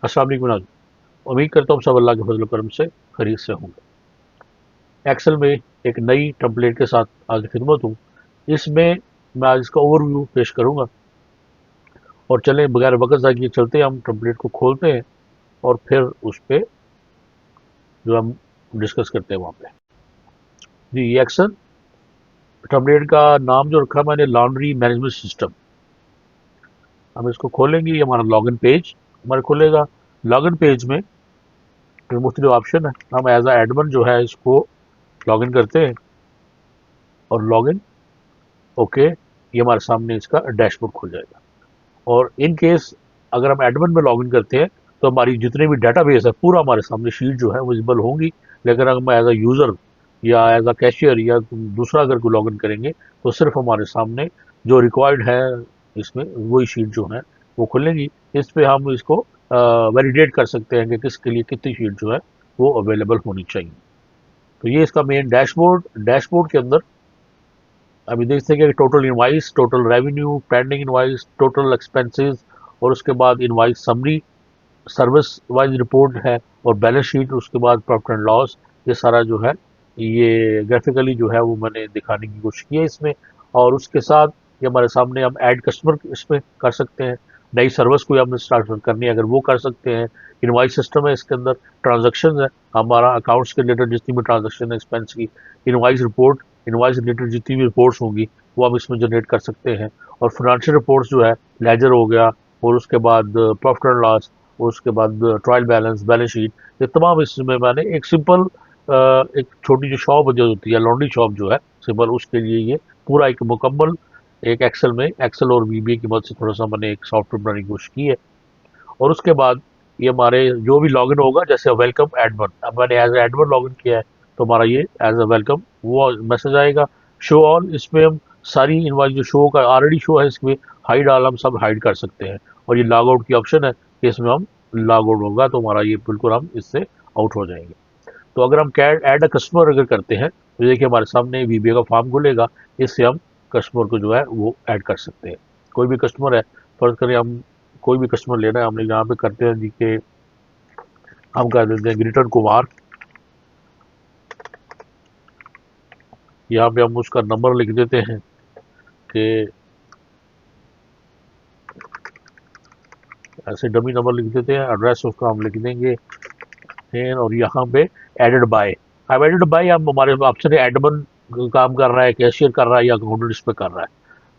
अस्सलाम वालेकुम नाज़रीन। उम्मीद करता हूँ सब अल्लाह के फजल करम से खैरियत से होंगे। एक्सेल में एक नई टेम्पलेट के साथ आज खिदमत हूँ। इसमें मैं आज इसका ओवरव्यू पेश करूँगा और चलें बगैर वक़्त ज़ाय किए चलते हैं, हम टेम्पलेट को खोलते हैं और फिर उस पे जो हम डिस्कस करते हैं वहाँ पे। जी, ये एक्सेल टेम्पलेट का नाम जो रखा मैंने लॉन्ड्री मैनेजमेंट सिस्टम। हम इसको खोलेंगे, ये हमारा लॉगिन पेज हमारा खुलेगा। लॉगिन पेज में मुख्तलिफ ऑप्शन है। हम एज अ एडमिन जो है इसको लॉगिन करते हैं और लॉगिन ओके, ये हमारे सामने इसका डैशबोर्ड खुल जाएगा। और इन केस अगर हम एडमिन में लॉगिन करते हैं तो हमारी जितने भी डेटाबेस है पूरा हमारे सामने शीट जो है विजिबल होंगी। लेकिन अगर हम एज अ यूज़र या एज अ कैशियर या दूसरा अगर कोई लॉगिन करेंगे तो सिर्फ हमारे सामने जो रिक्वायर्ड है इसमें वही शीट जो है वो खुलेंगी। इस पे हम इसको वैलिडेट कर सकते हैं कि किसके लिए कितनी शीट जो है वो अवेलेबल होनी चाहिए। तो ये इसका मेन डैशबोर्ड के अंदर अभी देख सकते हैं कि total invoice, total revenue, pending invoice, total expenses और उसके बाद invoice summary, service wise report है और बैलेंस शीट, उसके बाद प्रॉफिट एंड लॉस। ये सारा जो है ये ग्राफिकली जो है वो मैंने दिखाने की कोशिश की है इसमें। और उसके साथ ये हमारे सामने हम ऐड कस्टमर इसमें कर सकते हैं। नई सर्विस कोई हमने स्टार्ट करनी है अगर वो कर सकते हैं। इनवाइस सिस्टम है इसके अंदर, ट्रांजेक्शन है हमारा अकाउंट्स के रिलेटेड जितनी भी ट्रांजेक्शन है एक्सपेंस की, इनवाइस रिपोर्ट, इनवाइस रिलेटेड जितनी भी रिपोर्ट्स होंगी वो हम इसमें जनरेट कर सकते हैं। और फाइनेंशियल रिपोर्ट्स जो है लेजर हो गया और उसके बाद प्रॉफिट एंड लॉस और उसके बाद ट्रायल बैलेंस, बैलेंस शीट, ये तमाम इसमें मैंने एक सिंपल एक छोटी जो शॉप जो होती है लॉन्ड्री शॉप जो है सिंपल, उसके लिए ये पूरा एक मुकम्मल एक एक्सेल में एक्सेल और वीबीए की मदद से थोड़ा सा मैंने एक सॉफ्टवेयर बनाने की कोशिश की है। और उसके बाद ये हमारे जो भी लॉगिन होगा जैसे वेलकम एडमिन, अब मैंने एज एडमिन लॉगिन किया है तो हमारा ये एज अ वेलकम वो मैसेज आएगा। शो ऑल, इसमें हम सारी इनवाइस जो शो का ऑलरेडी शो है इसमें हाइड ऑल हम सब हाइड कर सकते हैं। और ये लॉग आउट की ऑप्शन है कि इसमें हम लॉग आउट होगा तो हमारा ये बिल्कुल हम इससे आउट हो जाएंगे। तो अगर हम कैड ऐड अ कस्टमर अगर करते हैं तो देखिए हमारे सामने वीबीए का फॉर्म खुलेगा। इससे हम कस्टमर को जो है वो ऐड कर सकते हैं। कोई भी कस्टमर है, फर्ज करें हम कोई भी कस्टमर लेना है, हमने यहाँ पे करते हैं जी के हम कर देते हैं ग्रिटन कुमार। यहाँ पे हम उसका नंबर लिख देते हैं कि ऐसे डमी नंबर लिख देते हैं, एड्रेस उसका हम लिख देंगे और यहाँ पे एडेड बाय। अब एडेड बाय हम हमारे ऑप्शन है एडमन काम कर रहा है, कैशियर कर रहा है या अकाउंटेंट इस पे कर रहा है।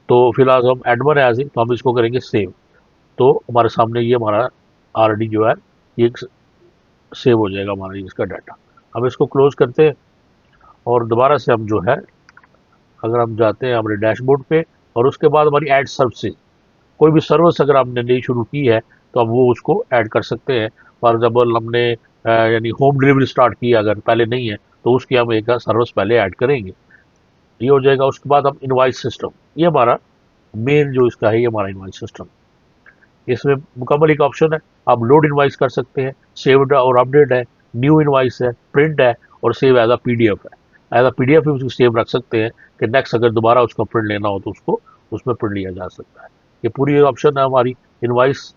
तो फिलहाल हम एडमन है तो हम इसको करेंगे सेव। तो हमारे सामने ये हमारा ऑलरेडी जो है ये सेव हो जाएगा हमारा इसका डाटा। हम इसको क्लोज करते हैं और दोबारा से हम जो है अगर हम जाते हैं हमारे डैशबोर्ड पे और उसके बाद हमारी ऐड सर्विसेज, कोई भी सर्विस अगर आपने नई शुरू की है तो हम वो उसको ऐड कर सकते हैं। फॉर एग्जाम्पल हमने यानी होम डिलीवरी स्टार्ट की है अगर पहले नहीं है तो उसकी हम एक सर्विस पहले ऐड करेंगे, ये हो जाएगा। उसके बाद हम इनवाइस सिस्टम, ये हमारा मेन जो इसका है ये हमारा इनवाइस सिस्टम। इसमें मुकम्मल एक ऑप्शन है, आप लोड इनवाइस कर सकते हैं, सेव्ड और अपडेट है, न्यू इनवाइस है, प्रिंट है और सेव एज अ पीडीएफ है। एज अ पीडीएफ भी उसको सेव रख सकते हैं कि नेक्स्ट अगर दोबारा उसका प्रिंट लेना हो तो उसको उसमें प्रिंट लिया जा सकता है। ये पूरी ऑप्शन है हमारी। इनवाइस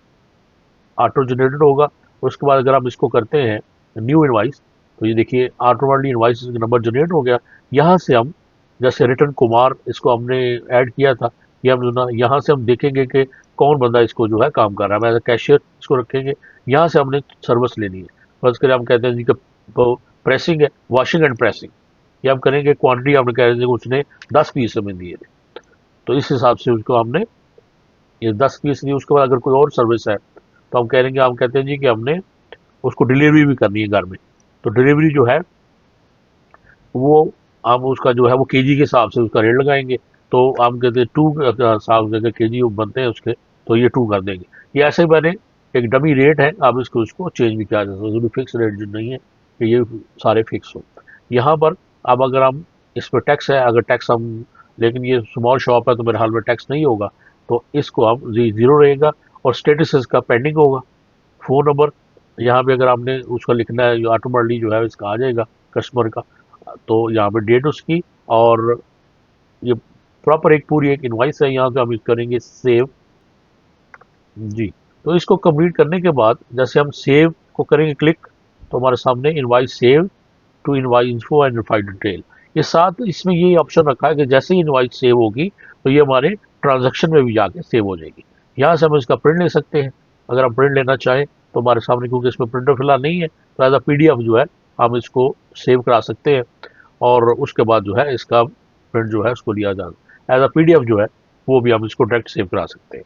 ऑटो जनरेटेड होगा। उसके बाद अगर हम इसको करते हैं न्यू इनवाइस तो ये देखिए ऑटोमेटिकली इनवाइस नंबर जनरेट हो गया। यहाँ से हम जैसे रिटर्न कुमार इसको हमने ऐड किया था, ये हम यहाँ से हम देखेंगे कि कौन बंदा इसको जो है काम कर रहा है। मैं कैशियर इसको रखेंगे, यहाँ से हमने सर्विस लेनी है। फर्ज करें हम कहते हैं जी कि प्रेसिंग है, वॉशिंग एंड प्रेसिंग, ये हम करेंगे। क्वांटिटी हमने कह रहे थे उसने 10 पीस हमें दिए थे तो इस हिसाब से उसको हमने ये 10 पीस दिए। उसके बाद अगर कोई और सर्विस है तो हम कहेंगे, हम कहते हैं जी कि हमने उसको डिलीवरी भी करनी है घर में। तो डिलीवरी जो है वो हम उसका जो है वो केजी के हिसाब से उसका रेट लगाएंगे। तो हम कहते हैं 2 हिसाब से केजी बनते हैं उसके तो ये 2 कर देंगे। ये ऐसे ही मैंने एक डमी रेट है, आप इसको उसको चेंज भी किया जा सकता है, जरूरी फिक्स रेट जो नहीं है कि ये सारे फिक्स हो। यहाँ पर अब अगर हम इस पर टैक्स है, अगर टैक्स हम, लेकिन ये स्मॉल शॉप है तो मेरे हाल में टैक्स नहीं होगा तो इसको हम जीरो रहेगा। और स्टेटस इसका पेंडिंग होगा। फ़ोन नंबर यहाँ पे अगर आपने उसका लिखना है जो ऑटोमेटिकली जो है इसका आ जाएगा कस्टमर का। तो यहाँ पे डेट उसकी और ये प्रॉपर एक पूरी एक इनवाइस है। यहाँ पे हम करेंगे सेव जी। तो इसको कंप्लीट करने के बाद जैसे हम सेव को करेंगे क्लिक, तो हमारे सामने invoice save to invoice info and refined detail, ये साथ इसमें ये ऑप्शन रखा है कि जैसे ही इनवाइस सेव होगी तो ये हमारे ट्रांजैक्शन में भी जाके सेव हो जाएगी। यहाँ से हम इसका प्रिंट ले सकते हैं। अगर हम प्रिंट लेना चाहें तो हमारे सामने, क्योंकि इसमें प्रिंटर फिलहाल नहीं है, तो एज अ PDF जो है हम इसको सेव करा सकते हैं और उसके बाद जो है इसका प्रिंट जो है उसको लिया जाए एज अ PDF जो है वो भी हम इसको डायरेक्ट सेव करा सकते हैं।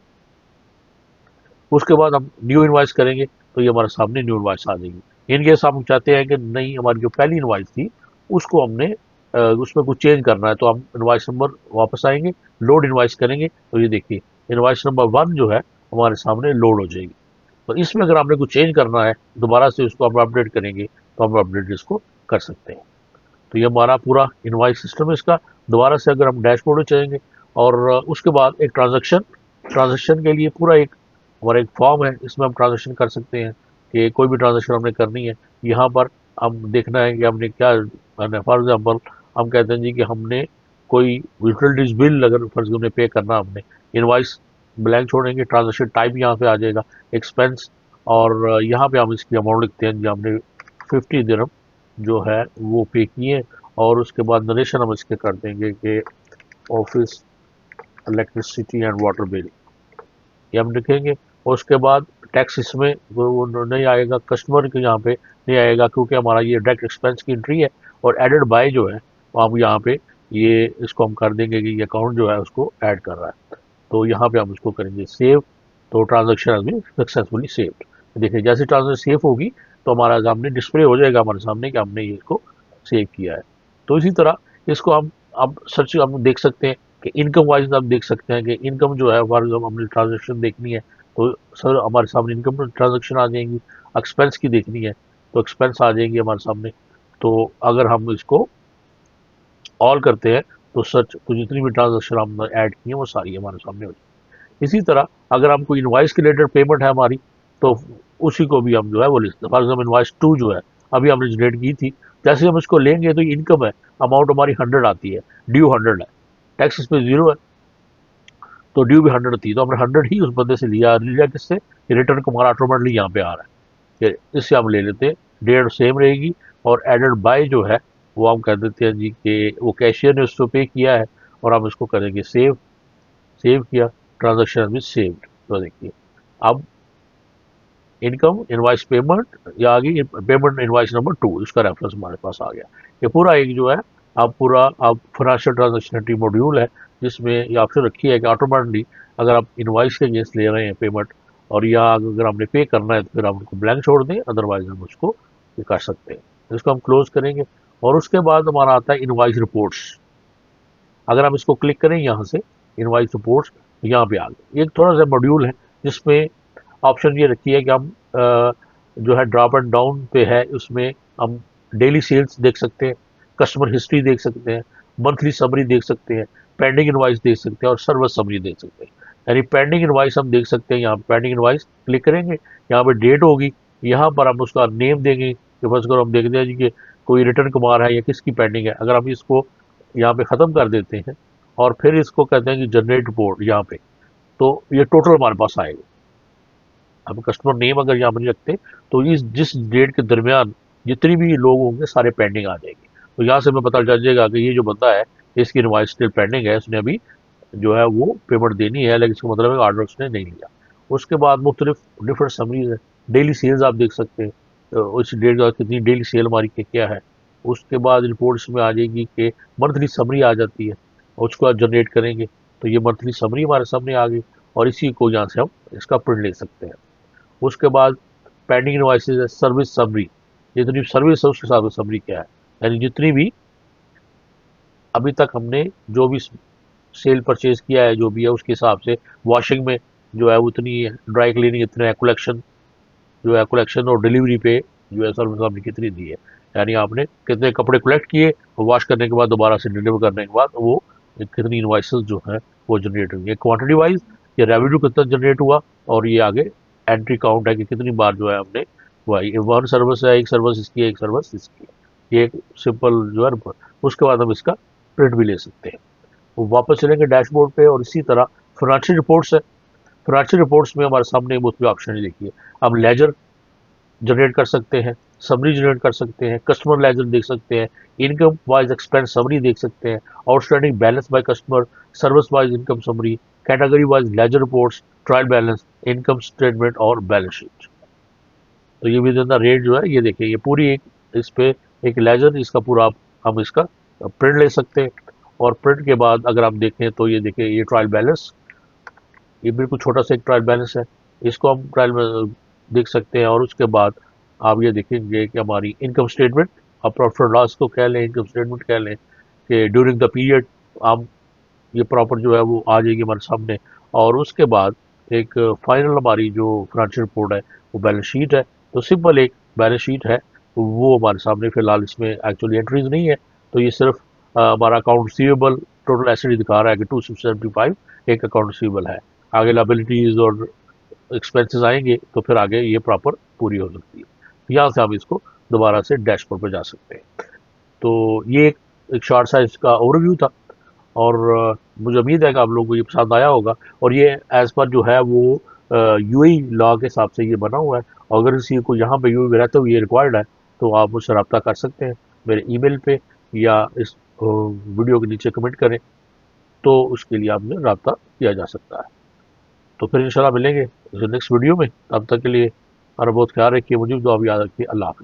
उसके बाद हम न्यू इनवाइस करेंगे तो ये हमारे सामने न्यू इनवाइस आ जाएगी। इन केस हम चाहते हैं कि नहीं, हमारी जो पहली इनवाइस थी उसको हमने उसमें कुछ चेंज करना है, तो हम इनवाइस नंबर वापस आएंगे, लोड इनवाइस करेंगे, तो ये देखिए इनवाइस नंबर 1 जो है हमारे सामने लोड हो जाएगी। तो इसमें अगर आपने कुछ चेंज करना है दोबारा से उसको हम अपडेट करेंगे तो हम अपडेट इसको कर सकते हैं। तो ये हमारा पूरा इनवाइस सिस्टम है इसका। दोबारा से अगर हम डैशबोर्ड में चलेंगे और उसके बाद एक ट्रांजेक्शन के लिए पूरा एक हमारा एक फॉर्म है, इसमें हम ट्रांजेक्शन कर सकते हैं कि कोई भी ट्रांजेक्शन हमने करनी है। यहाँ पर हम देखना है कि हमने क्या, फॉर एग्जाम्पल हम कहते हैं जी कि हमने कोई यूटिलिटीज बिल अगर फर्ज हमने पे करना, हमने इनवाइस ब्लैंक छोड़ेंगे, ट्रांजेक्शन टाइप यहाँ पे आ जाएगा एक्सपेंस, और यहाँ पे हम इसकी अमाउंट लिखते हैं जी हमने 50 दिरहम जो है वो पे किए, और उसके बाद नरेशन हम इसके कर देंगे कि office electricity and water bill, ये हम लिखेंगे। और उसके बाद टैक्स इसमें वो नहीं आएगा, कस्टमर के यहाँ पे नहीं आएगा क्योंकि हमारा ये डायरेक्ट एक्सपेंस की एंट्री है। और एडेड बाय जो है वो हम यहाँ पे ये इसको हम कर देंगे कि ये अकाउंट जो है उसको ऐड कर रहा है, तो यहाँ पे हम इसको करेंगे सेव। तो transaction has been successfully saved. देखिए जैसे ट्रांजेक्शन सेव होगी तो हमारा सामने डिस्प्ले हो जाएगा हमारे सामने कि हमने ये इसको सेव किया है। तो इसी तरह इसको हम अब सर्च हम देख सकते हैं कि इनकम वाइज आप देख सकते हैं कि इनकम जो है फॉर एग्जाम्पल हमने ट्रांजेक्शन देखनी है तो सर हमारे सामने इनकम ट्रांजेक्शन आ जाएंगी। एक्सपेंस की देखनी है तो एक्सपेंस आ जाएंगी हमारे सामने। तो अगर हम इसको ऑल करते हैं तो सर्च, तो जितनी भी ट्रांजेक्शन हमने ऐड की है वो सारी हमारे सामने हो जाएगी। इसी तरह अगर हमको इनवाइस के रिलेटेड पेमेंट है हमारी तो उसी को भी हम जो है वो लिखते हैं। फॉर एग्जाम्पल इनवाइस 2 जो है अभी हमने जनरेट की थी, जैसे हम इसको लेंगे तो ये इनकम है, अमाउंट हमारी 100 आती है, ड्यू 100 है, टैक्स इस पे 0 है, तो ड्यू भी 100 थी, तो हमने 100 ही उस बंदे से लिया। लिया किससे? रिटर्न को हमारा ऑटोमेटिकली यहाँ पे आ रहा है, कि इससे हम ले लेते हैं, डेट सेम रहेगी। और एडेड बाय जो है वो हम कर देते हैं जी कि वो कैशियर ने उसको पे किया है और हम इसको करेंगे सेव। सेव किया, ट्रांजेक्शन भी सेव्ड। तो देखिए अब इनकम इनवाइस पेमेंट या आ गई, पेमेंट इनवाइस नंबर 2, इसका रेफरेंस हमारे पास आ गया। ये पूरा एक जो है आप पूरा आप फाइनेंशियल ट्रांजेक्शन मॉड्यूल है जिसमें ये ऑप्शन रखी है कि ऑटोमेटिकली अगर आप इनवाइस के अगेंस्ट ले रहे हैं पेमेंट और या अगर हमने पे करना है तो फिर आप उनको ब्लैंक छोड़ दें, अदरवाइज हम उसको ये कर सकते हैं। इसको हम क्लोज करेंगे और उसके बाद हमारा आता है इनवाइस रिपोर्ट्स। अगर हम इसको क्लिक करें यहाँ से इनवाइस रिपोर्ट्स, यहाँ पे आ गए। एक थोड़ा सा मॉड्यूल है जिसमें ऑप्शन ये रखी है कि हम जो है ड्रॉप एंड डाउन पे है, उसमें हम डेली सेल्स देख सकते हैं, कस्टमर हिस्ट्री देख सकते हैं, मंथली समरी देख सकते हैं, पेंडिंग इनवाइस देख सकते हैं और सर्विस समरी देख सकते हैं। यानी पेंडिंग इनवाइस हम देख सकते हैं, यहाँ पेंडिंग इनवाइस क्लिक करेंगे, यहाँ पे डेट होगी, यहाँ पर हम उसका नेम देंगे कि फर्स्ट करो हम देखते हैं जी कि कोई रिटर्न कुमार है या किसकी पेंडिंग है। अगर हम इसको यहाँ पे ख़त्म कर देते हैं और फिर इसको कहते हैं कि जनरेट रिपोर्ट यहाँ पे, तो ये टोटल हमारे पास आएगा। अब कस्टमर नेम अगर यहाँ पर नहीं रखते तो इस जिस डेट के दरमियान जितनी भी लोग होंगे सारे पेंडिंग आ जाएंगे। तो यहाँ से हमें पता चल जाएगा कि ये जो बंदा है इसकी इनवॉइस स्टिल पेंडिंग है, उसने अभी जो है वो पेमेंट देनी है, लेकिन इसका मतलब है ऑर्डर उसने नहीं लिया। उसके बाद मुख्तलिफ डिफरेंट समरीज है, डेली सेल्स आप देख सकते हैं, तो उस डेट का कितनी डेली सेल हमारी क्या है। उसके बाद रिपोर्ट्स में आ जाएगी कि मंथली समरी आ जाती है, उसको आप जनरेट करेंगे तो ये मंथली समरी हमारे सामने आ गई और इसी को यहाँ से हम इसका प्रिंट ले सकते हैं। उसके बाद पेंडिंग इनवॉइसेज है, सर्विस समरी, जितनी सर्विस है उसके साथ समरी क्या है, यानी जितनी भी अभी तक हमने जो भी सेल परचेज किया है जो भी है उसके हिसाब से वॉशिंग में जो है उतनी है, ड्राई क्लीनिंग इतने है, कलेक्शन जो है कलेक्शन और डिलीवरी पे जो है सर्विस आपने कितनी दी है, यानी आपने कितने कपड़े कलेक्ट किए और वॉश करने के बाद दोबारा से डिलीवर करने के बाद वो कितनी इनवॉइसेस जो है वो जनरेट हुई है। क्वांटिटी वाइज ये रेवेन्यू कितना जनरेट हुआ और ये आगे एंट्री काउंट है कि कितनी बार जो है हमने वही वन सर्विस है, एक सर्विस इसकी है, एक सर्विस इसकी है, ये एक सिंपल जो है। उसके बाद हम इसका प्रिंट भी ले सकते हैं। वो वापस चलेंगे डैशबोर्ड पे और इसी तरह फाइनेंशियल रिपोर्ट्स है, फाइनेंशियल रिपोर्ट्स में हमारे सामने मुख्य ऑप्शन है, देखिए हम लेजर जनरेट कर सकते हैं, समरी जनरेट कर सकते हैं, कस्टमर लेजर देख सकते हैं, इनकम वाइज एक्सपेंस समरी देख सकते हैं, outstanding balance by customer, service wise income summary, category wise ledger reports, trial balance, income statement और बैलेंस शीट। तो ये विद इन द रेट जो है, ये देखिए ये पूरी एक इस पे एक लेजर, इसका पूरा हम इसका प्रिंट ले सकते हैं। और प्रिंट के बाद अगर आप देखें तो ये देखिए ये ट्रायल बैलेंस, ये बिल्कुल छोटा सा एक ट्रायल बैलेंस है, इसको हम ट्रायल में देख सकते हैं। और उसके बाद आप ये देखेंगे कि हमारी इनकम स्टेटमेंट, आप प्रॉफिट और लॉस को कह लें, इनकम स्टेटमेंट कह लें, कि ड्यूरिंग द पीरियड आप ये प्रॉपर जो है वो आ जाएगी हमारे सामने। और उसके बाद एक फाइनल हमारी जो फाइनेंशियल रिपोर्ट है वो बैलेंस शीट है। तो सिंपल एक बैलेंस शीट है, वो हमारे सामने फिलहाल इसमें एक्चुअली एंट्रीज नहीं है। तो ये सिर्फ हमारा अकाउंट रिसीवेबल टोटल एसेट दिखा रहा है कि 275 एक अकाउंट रिसीवेबल है। आगे लाइबिलिटीज और एक्सपेंसेस आएंगे तो फिर आगे ये प्रॉपर पूरी हो सकती है। यहाँ से हम इसको दोबारा से डैशबोर्ड पर जा सकते हैं। तो ये एक शॉर्ट सा इसका ओवरव्यू था। और मुझे उम्मीद है कि आप लोगों को ये पसंद आया होगा। और ये एज पर जो है वो यूएई लॉ के हिसाब से ये बना हुआ है। और अगर किसी को यहाँ पे यूएई में रहते हुए ये रिक्वायर्ड है तो आप मुझसे रब्ता कर सकते हैं मेरे ईमेल पे, या इस वीडियो के नीचे कमेंट करें तो उसके लिए आपने रब्ता किया जा सकता है। तो फिर इंशाल्लाह मिलेंगे नेक्स्ट वीडियो में। तब तक के लिए हमारा बहुत ख्याल रखिए, मुझे दुआ भी याद रखिए। अल्लाह हाफ़िज़।